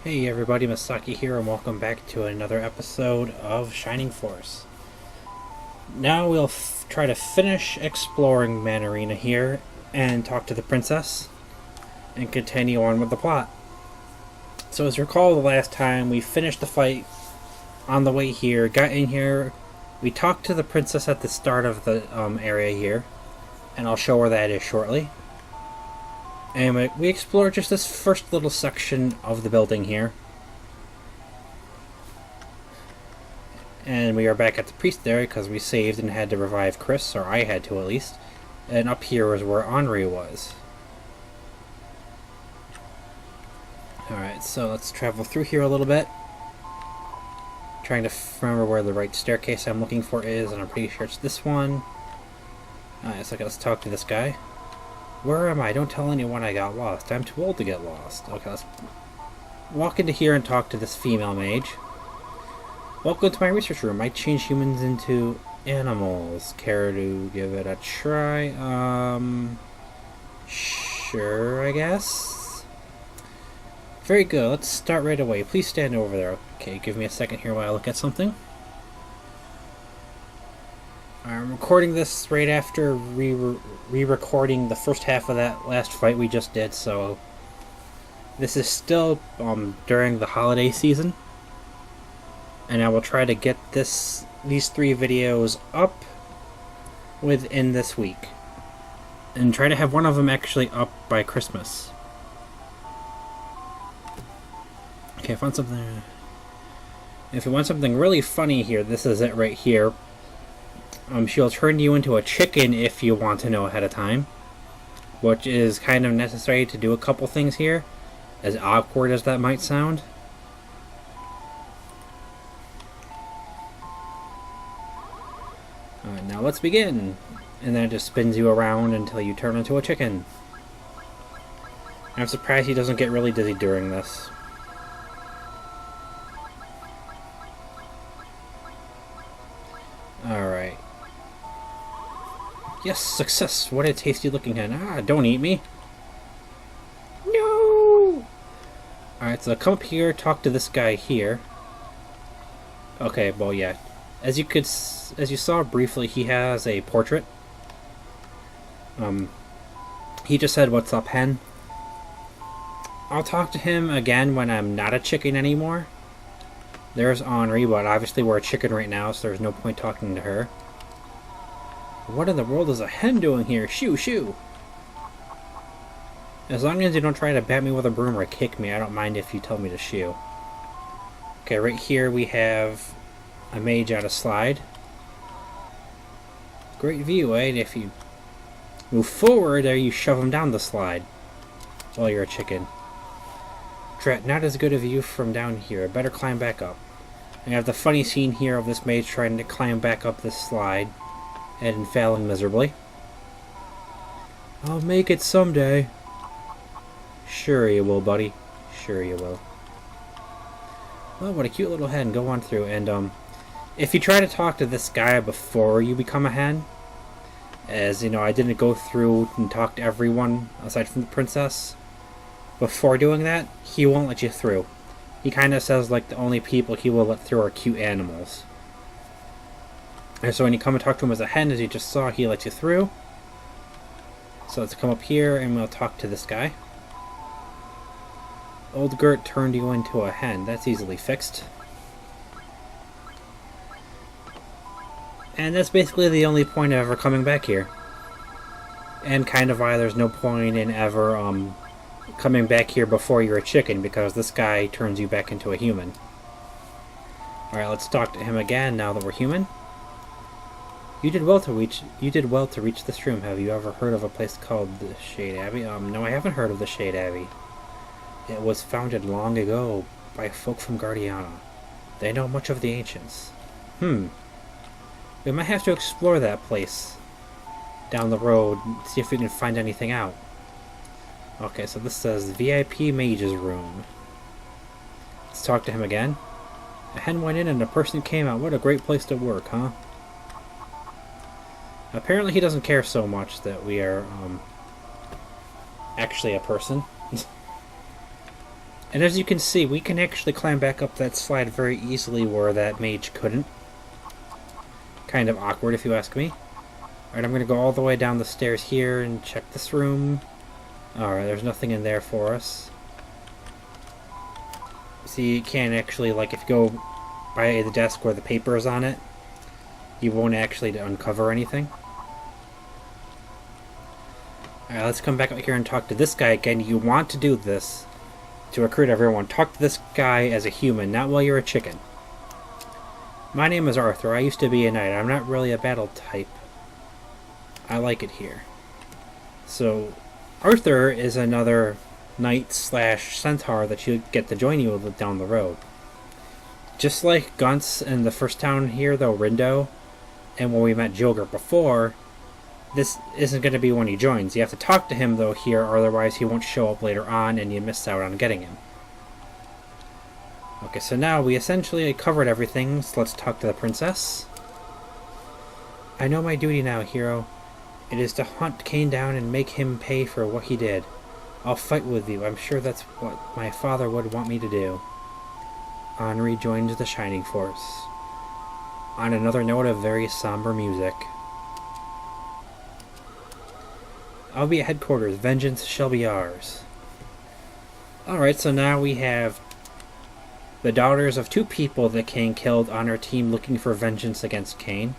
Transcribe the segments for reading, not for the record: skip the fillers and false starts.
Hey everybody, Masaki here, and welcome back to another episode of Shining Force. Now we'll try to finish exploring Manarina here and talk to the princess and continue on with the plot. So as you recall, the last time we finished the fight on the way here, got in here, we talked to the princess at the start of the area here, and I'll show where that is shortly. And we explored just this first little section of the building here. And we are back at the priest there because we saved and had to revive Chris, or I had to at least. And up here is where Anri was. Alright, so let's travel through here a little bit. Trying to remember where the right staircase I'm looking for is, and I'm pretty sure it's this one. Alright, so let's talk to this guy. Where am I? Don't tell anyone I got lost. I'm too old to get lost. Okay, let's walk into here and talk to this female mage. Welcome to my research room. I change humans into animals. Care to give it a try? Sure, I guess. Very good. Let's start right away. Please stand over there. Okay, give me a second here while I look at something. I'm recording this right after re-recording the first half of that last fight we just did, so this is still during the holiday season, and I will try to get these 3 videos up within this week, and try to have one of them actually up by Christmas. Okay, I found something. If you want something really funny here, this is it right here. She'll turn you into a chicken if you want to know ahead of time, which is kind of necessary to do a couple things here, as awkward as that might sound. Alright, now let's begin. And then it just spins you around until you turn into a chicken. I'm surprised he doesn't get really dizzy during this. Alright. Yes, success! What a tasty looking hen. Ah, don't eat me! No! Alright, so come up here, talk to this guy here. Okay, well, yeah. As you saw briefly, he has a portrait. He just said, "What's up, hen?" I'll talk to him again when I'm not a chicken anymore. There's Anri, but obviously we're a chicken right now, so there's no point talking to her. What in the world is a hen doing here? Shoo, shoo! As long as you don't try to bat me with a broom or kick me, I don't mind if you tell me to shoo. Okay, right here we have a mage on a slide. Great view, eh? If you move forward, or you shove him down the slide. Well, you're a chicken. Drat, not as good a view from down here. I better climb back up. I have the funny scene here of this mage trying to climb back up this slide and failing miserably. I'll make it someday. Sure you will, buddy. Sure you will. Well, what a cute little hen. Go on through. And, if you try to talk to this guy before you become a hen, as, you know, I didn't go through and talk to everyone aside from the princess before doing that, he won't let you through. He kind of says, like, the only people he will let through are cute animals. And so when you come and talk to him as a hen, as you just saw, he lets you through. So let's come up here and we'll talk to this guy. Old Gert turned you into a hen. That's easily fixed. And that's basically the only point of ever coming back here. And kind of why there's no point in ever coming back here before you're a chicken, because this guy turns you back into a human. Alright, let's talk to him again now that we're human. You did well to reach this room. Have you ever heard of a place called the Shade Abbey? No, I haven't heard of the Shade Abbey. It was founded long ago by folk from Guardiana. They know much of the ancients. We might have to explore that place down the road and see if we can find anything out. Okay, so this says VIP Mage's Room. Let's talk to him again. A hen went in and a person came out. What a great place to work, huh? Apparently he doesn't care so much that we are actually a person. And as you can see, we can actually climb back up that slide very easily where that mage couldn't. Kind of awkward if you ask me. Alright, I'm going to go all the way down the stairs here and check this room. Alright, there's nothing in there for us. See, you can't actually, like, if you go by the desk where the paper is on it, you won't actually uncover anything. Alright, let's come back out here and talk to this guy again. You want to do this to recruit everyone. Talk to this guy as a human, not while you're a chicken. My name is Arthur. I used to be a knight. I'm not really a battle type. I like it here. So, Arthur is another knight slash centaur that you get to join you down the road. Just like Gunts in the first town here, though, Rindo, and when we met Jogger before, this isn't going to be when he joins. You have to talk to him, though, here, or otherwise he won't show up later on and you miss out on getting him. Okay, so now we essentially covered everything, so let's talk to the princess. I know my duty now, hero. It is to hunt Cain down and make him pay for what he did. I'll fight with you. I'm sure that's what my father would want me to do. Anri joins the Shining Force. On another note of very somber music. I'll be at headquarters. Vengeance shall be ours. Alright, so now we have the daughters of two people that Cain killed on our team looking for vengeance against Cain.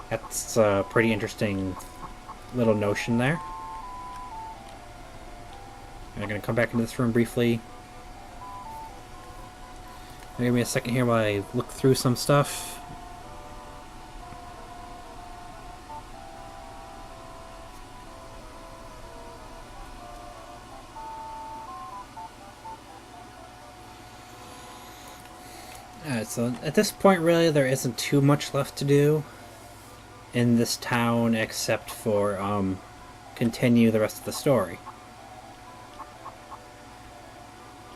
That's a pretty interesting little notion there. I'm going to come back into this room briefly. Give me a second here while I look through some stuff. Alright, so at this point really there isn't too much left to do in this town except for continue the rest of the story.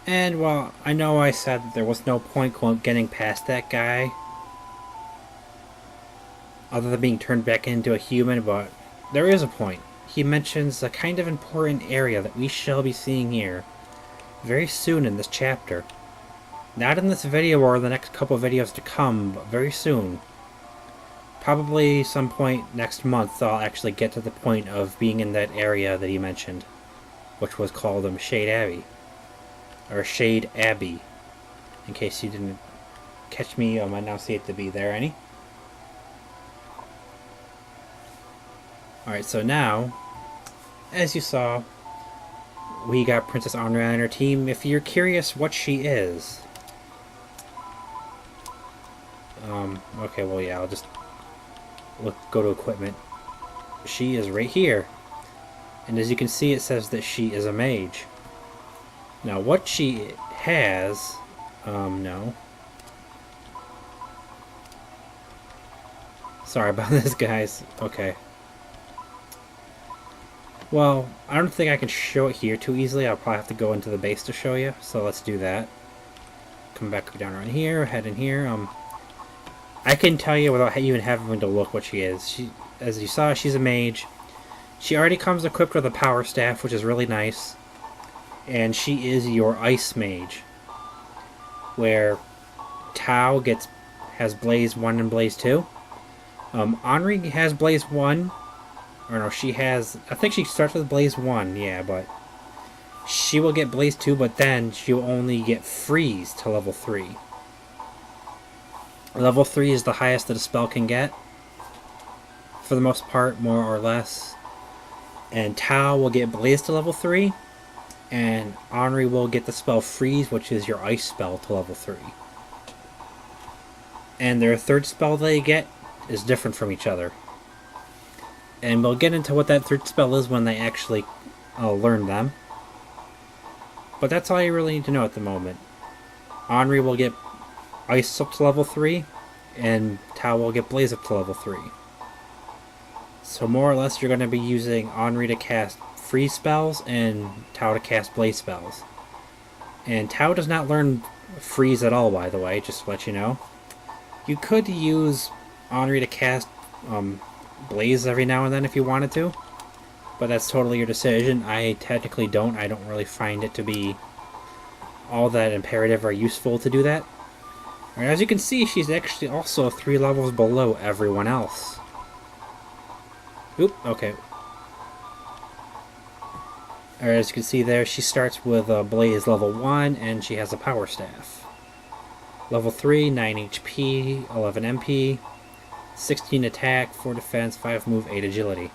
And while I know I said that there was no point getting past that guy other than being turned back into a human, but there is a point. He mentions a kind of important area that we shall be seeing here very soon in this chapter. Not in this video or the next couple videos to come, but very soon. Probably some point next month I'll actually get to the point of being in that area that he mentioned, which was called Shade Abbey. Or Shade Abbey, in case you didn't catch me enunciate the B there, any? Alright, so now, as you saw, we got Princess Anri on our team. If you're curious what she is... okay, well yeah, I'll just go to equipment. She is right here. And as you can see, it says that she is a mage. Now, what she has... no. Sorry about this, guys. Okay. Well, I don't think I can show it here too easily. I'll probably have to go into the base to show you. So let's do that. Come back down around here, head in here. I can tell you without even having to look what she is. She, as you saw, she's a mage. She already comes equipped with a power staff, which is really nice. And she is your ice mage, where Tao has Blaze 1 and Blaze 2. Anri has Blaze 1, or no, she has, I think she starts with Blaze 1, yeah, but she will get Blaze 2, but then she'll only get Freeze to level 3. Level 3 is the highest that a spell can get, for the most part, more or less. And Tao will get Blaze to level 3, and Anri will get the spell Freeze, which is your ice spell, to level 3. And their third spell they get is different from each other. And we'll get into what that third spell is when they actually learn them. But that's all you really need to know at the moment. Anri will get ice up to level 3, and Tao will get Blaze up to level 3. So more or less you're going to be using Anri to cast Freeze spells and Tao to cast Blaze spells. And Tao does not learn Freeze at all, by the way, just to let you know. You could use Anri to cast Blaze every now and then if you wanted to, but that's totally your decision. I technically don't. I don't really find it to be all that imperative are useful to do that. And as you can see, she's actually also 3 levels below everyone else. Oop, okay. Alright, as you can see there, she starts with a Blaze level 1, and she has a Power Staff. Level 3, 9 HP, 11 MP, 16 attack, 4 defense, 5 move, 8 agility.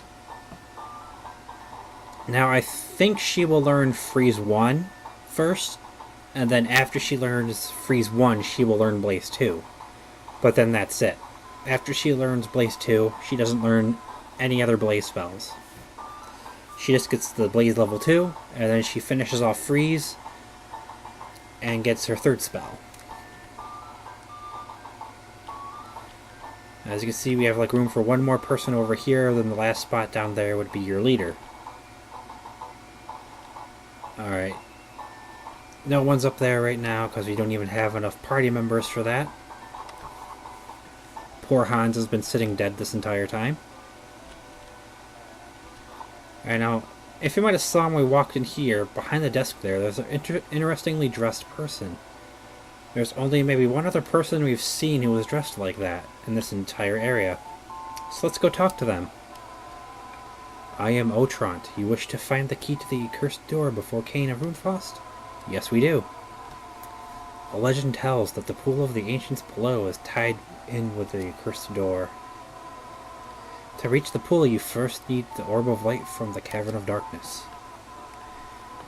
Now I think she will learn Freeze 1 first, and then after she learns Freeze 1, she will learn Blaze 2. But then that's it. After she learns Blaze 2, she doesn't learn any other Blaze spells. She just gets the Blaze level 2, and then she finishes off Freeze, and gets her 3rd spell. As you can see, we have like room for one more person over here, then the last spot down there would be your leader. Alright. No one's up there right now because we don't even have enough party members for that. Poor Hans has been sitting dead this entire time. Alright, now, if you might have saw when we walked in here, behind the desk there's an interestingly dressed person. There's only maybe one other person we've seen who was dressed like that in this entire area. So let's go talk to them. I am Otrant. You wish to find the key to the accursed door before Cain of Runefaust? Yes, we do. A legend tells that the pool of the ancients below is tied in with the accursed door. To reach the pool, you first need the orb of light from the cavern of darkness.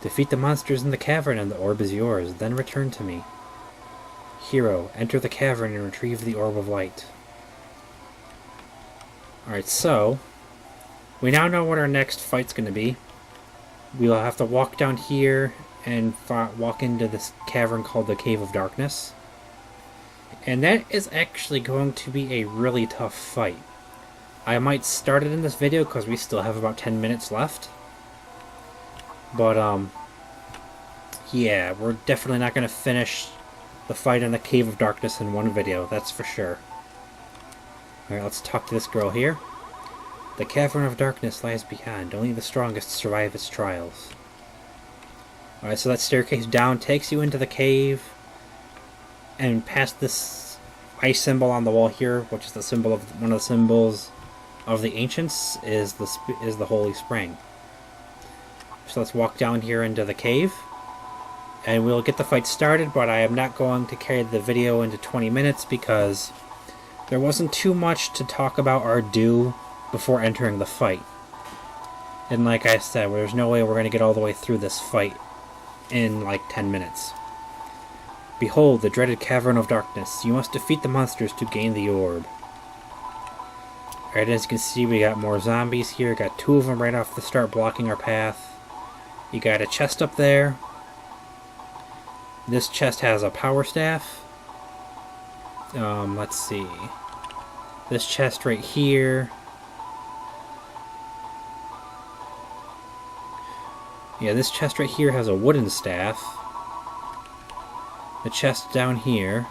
Defeat the monsters in the cavern and the orb is yours, then return to me. Hero, enter the cavern and retrieve the orb of light. Alright, so we now know what our next fight's going to be. We'll have to walk down here and walk into this cavern called the Cave of Darkness. And that is actually going to be a really tough fight. I might start it in this video because we still have about 10 minutes left. But, yeah, we're definitely not going to finish the fight in the Cave of Darkness in one video, that's for sure. Alright, let's talk to this girl here. The Cavern of Darkness lies beyond. Only the strongest survive its trials. Alright, so that staircase down takes you into the cave. And past this ice symbol on the wall here, which is the symbol of one of the symbols of the ancients, is the Holy Spring. So let's walk down here into the cave. And we'll get the fight started, but I am not going to carry the video into 20 minutes because there wasn't too much to talk about or do before entering the fight. And like I said, there's no way we're going to get all the way through this fight in like 10 minutes. Behold, the dreaded Cavern of Darkness. You must defeat the monsters to gain the orb. Alright, as you can see, we got more zombies here. Got 2 of them right off the start blocking our path. You got a chest up there. This chest has a power staff. Let's see. This chest right here. Yeah, this chest right here has a wooden staff. The chest down here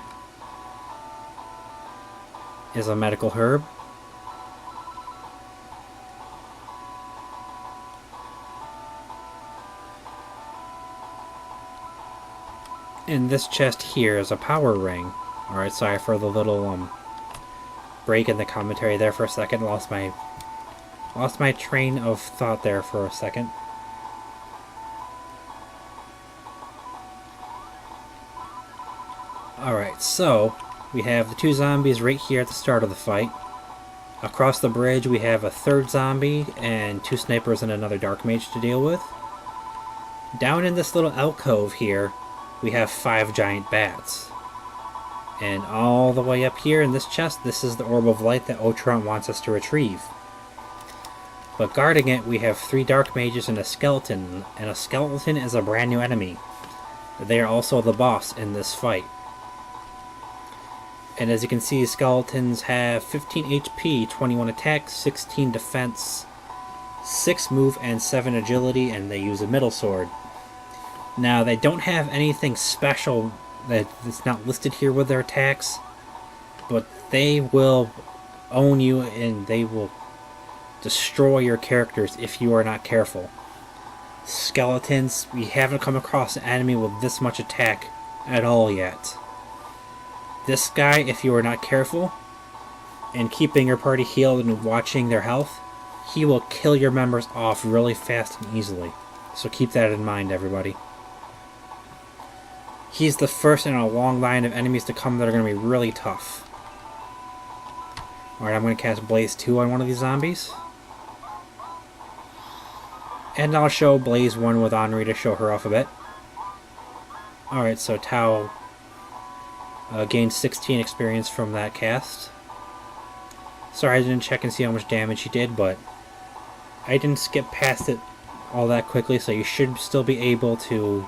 is a medical herb. And this chest here is a power ring. Alright, sorry for the little break in the commentary there for a second. Lost my train of thought there for a second. Alright, so we have the 2 zombies right here at the start of the fight. Across the bridge we have a 3rd zombie and 2 snipers and another dark mage to deal with. Down in this little alcove here we have 5 giant bats. And all the way up here in this chest, this is the Orb of Light that Otrant wants us to retrieve. But guarding it, we have 3 dark mages and a skeleton is a brand new enemy. They are also the boss in this fight. And as you can see, skeletons have 15 HP, 21 attack, 16 defense, 6 move, and 7 agility, and they use a middle sword. Now, they don't have anything special that's not listed here with their attacks, but they will own you and they will destroy your characters if you are not careful. skeletons. We haven't come across an enemy with this much attack at all yet. This guy, if you are not careful and keeping your party healed and watching their health, he will kill your members off really fast and easily. So keep that in mind, everybody. He's the first in a long line of enemies to come that are going to be really tough. Alright, I'm going to cast Blaze 2 on one of these zombies. And I'll show Blaze 1 with Anri to show her off a bit. Alright, so Tao gained 16 experience from that cast. Sorry I didn't check and see how much damage she did, but I didn't skip past it all that quickly, so you should still be able to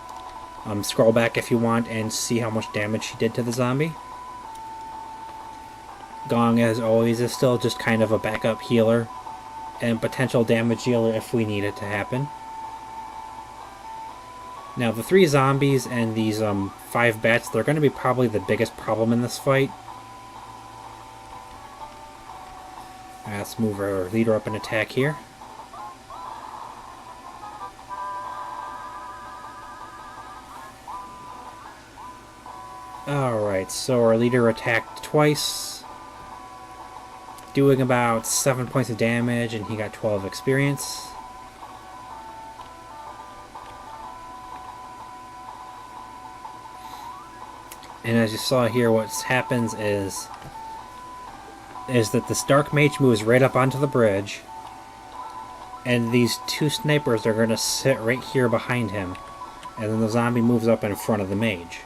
scroll back if you want and see how much damage she did to the zombie. Gong, as always, is still just kind of a backup healer and potential damage dealer if we need it to happen. Now, the 3 zombies and these 5 bats, they're going to be probably the biggest problem in this fight. Let's move our leader up and attack here. Alright, so our leader attacked twice, doing about 7 points of damage, and he got 12 experience. And as you saw here, what happens is that this Dark Mage moves right up onto the bridge, and these 2 snipers are going to sit right here behind him, and then the zombie moves up in front of the mage.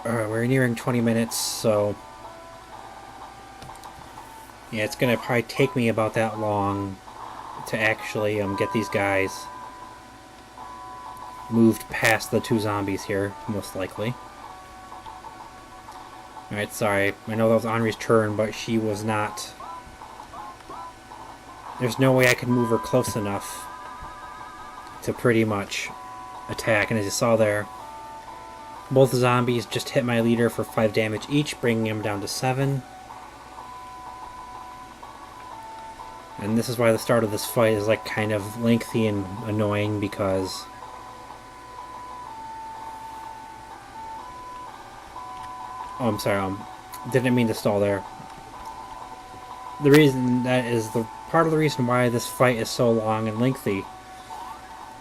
Alright, we're nearing 20 minutes, so yeah, it's going to probably take me about that long to actually get these guys moved past the 2 zombies here, most likely. Alright, sorry. I know that was Anri's turn, but she was not... There's no way I could move her close enough to pretty much attack, and as you saw there, both zombies just hit my leader for 5 damage each, bringing him down to 7. And this is why the start of this fight is like kind of lengthy and annoying, because oh, I'm sorry, didn't mean to stall there. The reason that is part of the reason why this fight is so long and lengthy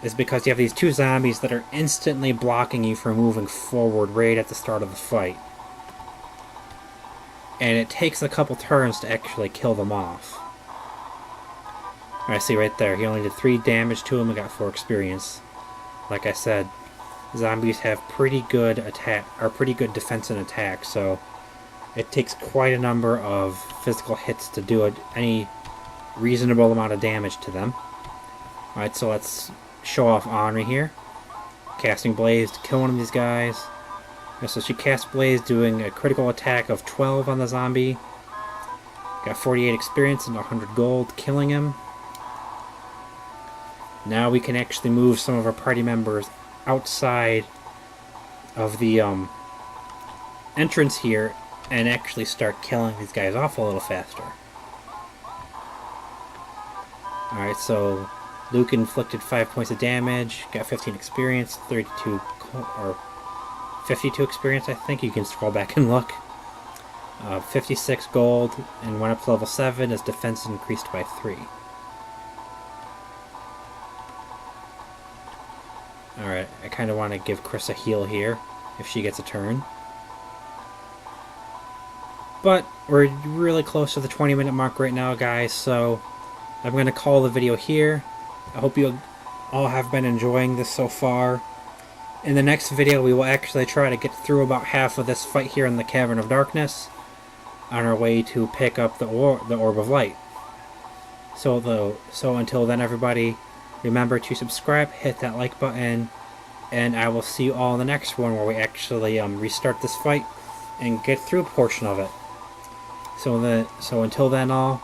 is because you have these 2 zombies that are instantly blocking you from moving forward right at the start of the fight. And it takes a couple turns to actually kill them off. I see right there, he only did 3 damage to him and got 4 experience. Like I said, zombies have pretty good defense and attack, so it takes quite a number of physical hits to do any reasonable amount of damage to them. Alright, so let's show off Anri here. Casting Blaze to kill one of these guys. So she cast Blaze, doing a critical attack of 12 on the zombie. Got 48 experience and 100 gold, killing him. Now we can actually move some of our party members outside of the entrance here and actually start killing these guys off a little faster. Alright, so Luke inflicted 5 points of damage, got 15 experience, 32 or 52 experience, I think. You can scroll back and look. 56 gold, and went up to level 7 as defense increased by 3. Alright, I kind of want to give Chris a heal here, if she gets a turn. But we're really close to the 20-minute mark right now, guys, so I'm going to call the video here. I hope you all have been enjoying this so far. In the next video, we will actually try to get through about half of this fight here in the Cavern of Darkness on our way to pick up the Orb of Light. So until then, everybody, remember to subscribe, hit that like button, and I will see you all in the next one where we actually restart this fight and get through a portion of it. So until then, all,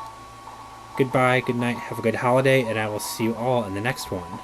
goodbye, good night, have a good holiday, and I will see you all in the next one.